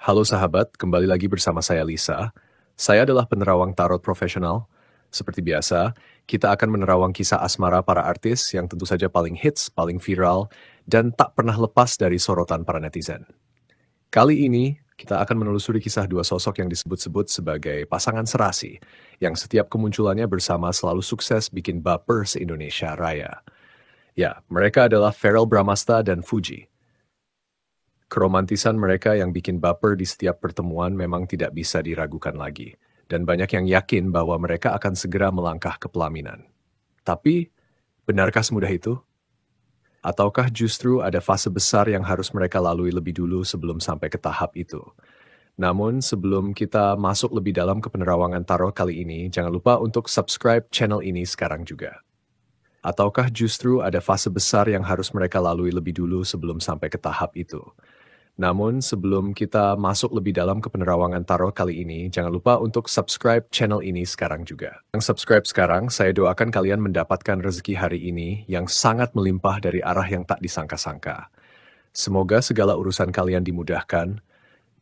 Halo sahabat, kembali lagi bersama saya Lisa. Saya adalah penerawang tarot profesional. Seperti biasa, kita akan menerawang kisah asmara para artis yang tentu saja paling hits, paling viral, dan tak pernah lepas dari sorotan para netizen. Kali ini, kita akan menelusuri kisah dua sosok yang disebut-sebut sebagai pasangan serasi, yang setiap kemunculannya bersama selalu sukses bikin baper se-Indonesia Raya. Ya, mereka adalah Verrell Bramasta dan Fuji. Keromantisan mereka yang bikin baper di setiap pertemuan memang tidak bisa diragukan lagi, dan banyak yang yakin bahwa mereka akan segera melangkah ke pelaminan. Tapi, benarkah semudah itu? Ataukah justru ada fase besar yang harus mereka lalui lebih dulu sebelum sampai ke tahap itu? Namun, sebelum kita masuk lebih dalam ke penerawangan tarot kali ini, jangan lupa untuk subscribe channel ini sekarang juga. Ataukah justru ada fase besar yang harus mereka lalui lebih dulu sebelum sampai ke tahap itu? Namun, sebelum kita masuk lebih dalam ke penerawangan tarot kali ini, jangan lupa untuk subscribe channel ini sekarang juga. Yang subscribe sekarang, saya doakan kalian mendapatkan rezeki hari ini yang sangat melimpah dari arah yang tak disangka-sangka. Semoga segala urusan kalian dimudahkan,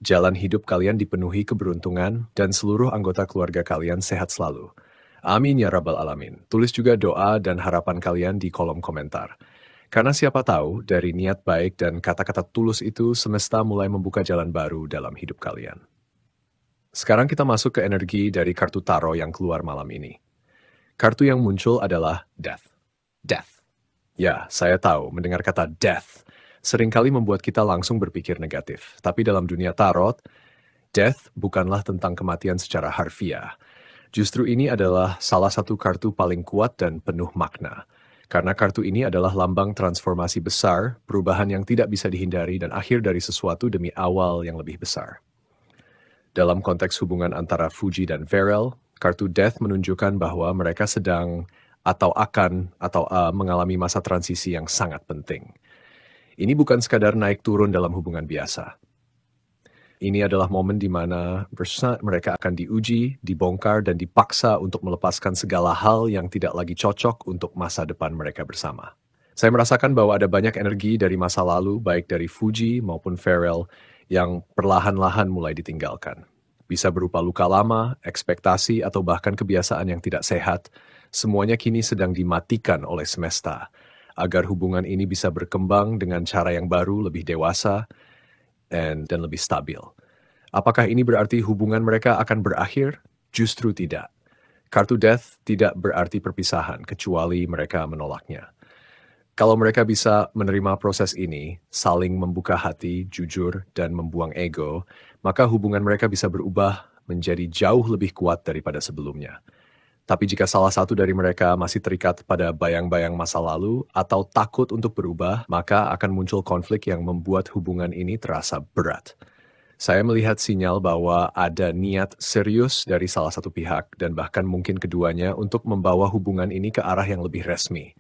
jalan hidup kalian dipenuhi keberuntungan, dan seluruh anggota keluarga kalian sehat selalu. Amin ya rabbal alamin. Tulis juga doa dan harapan kalian di kolom komentar. Karena siapa tahu, dari niat baik dan kata-kata tulus itu, semesta mulai membuka jalan baru dalam hidup kalian. Sekarang kita masuk ke energi dari kartu tarot yang keluar malam ini. Kartu yang muncul adalah Death. Death. Ya, saya tahu, mendengar kata Death seringkali membuat kita langsung berpikir negatif. Tapi dalam dunia tarot, Death bukanlah tentang kematian secara harfiah. Justru ini adalah salah satu kartu paling kuat dan penuh makna. Karena kartu ini adalah lambang transformasi besar, perubahan yang tidak bisa dihindari, dan akhir dari sesuatu demi awal yang lebih besar. Dalam konteks hubungan antara Fuji dan Verrell, kartu Death menunjukkan bahwa mereka sedang atau akan mengalami masa transisi yang sangat penting. Ini bukan sekadar naik turun dalam hubungan biasa. Ini adalah momen di mana mereka akan diuji, dibongkar, dan dipaksa untuk melepaskan segala hal yang tidak lagi cocok untuk masa depan mereka bersama. Saya merasakan bahwa ada banyak energi dari masa lalu, baik dari Fuji maupun Verrell, yang perlahan-lahan mulai ditinggalkan. Bisa berupa luka lama, ekspektasi, atau bahkan kebiasaan yang tidak sehat. Semuanya kini sedang dimatikan oleh semesta, agar hubungan ini bisa berkembang dengan cara yang baru, lebih dewasa, dan lebih stabil. Apakah ini berarti hubungan mereka akan berakhir? Justru tidak. Kartu Death tidak berarti perpisahan, kecuali mereka menolaknya. Kalau mereka bisa menerima proses ini, saling membuka hati, jujur, dan membuang ego, maka hubungan mereka bisa berubah menjadi jauh lebih kuat daripada sebelumnya. Tapi jika salah satu dari mereka masih terikat pada bayang-bayang masa lalu atau takut untuk berubah, maka akan muncul konflik yang membuat hubungan ini terasa berat. Saya melihat sinyal bahwa ada niat serius dari salah satu pihak dan bahkan mungkin keduanya untuk membawa hubungan ini ke arah yang lebih resmi.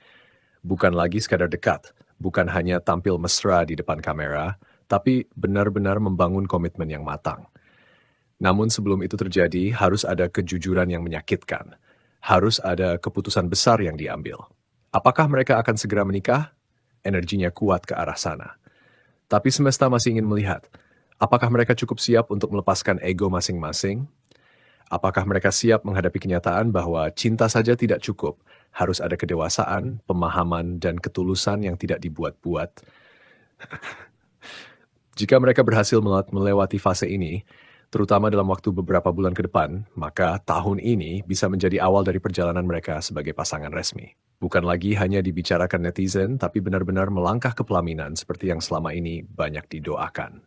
Bukan lagi sekadar dekat, bukan hanya tampil mesra di depan kamera, tapi benar-benar membangun komitmen yang matang. Namun sebelum itu terjadi, harus ada kejujuran yang menyakitkan. Harus ada keputusan besar yang diambil. Apakah mereka akan segera menikah? Energinya kuat ke arah sana. Tapi semesta masih ingin melihat, apakah mereka cukup siap untuk melepaskan ego masing-masing? Apakah mereka siap menghadapi kenyataan bahwa cinta saja tidak cukup, harus ada kedewasaan, pemahaman, dan ketulusan yang tidak dibuat-buat? Jika mereka berhasil melewati fase ini, terutama dalam waktu beberapa bulan ke depan, maka tahun ini bisa menjadi awal dari perjalanan mereka sebagai pasangan resmi. Bukan lagi hanya dibicarakan netizen, tapi benar-benar melangkah ke pelaminan seperti yang selama ini banyak didoakan.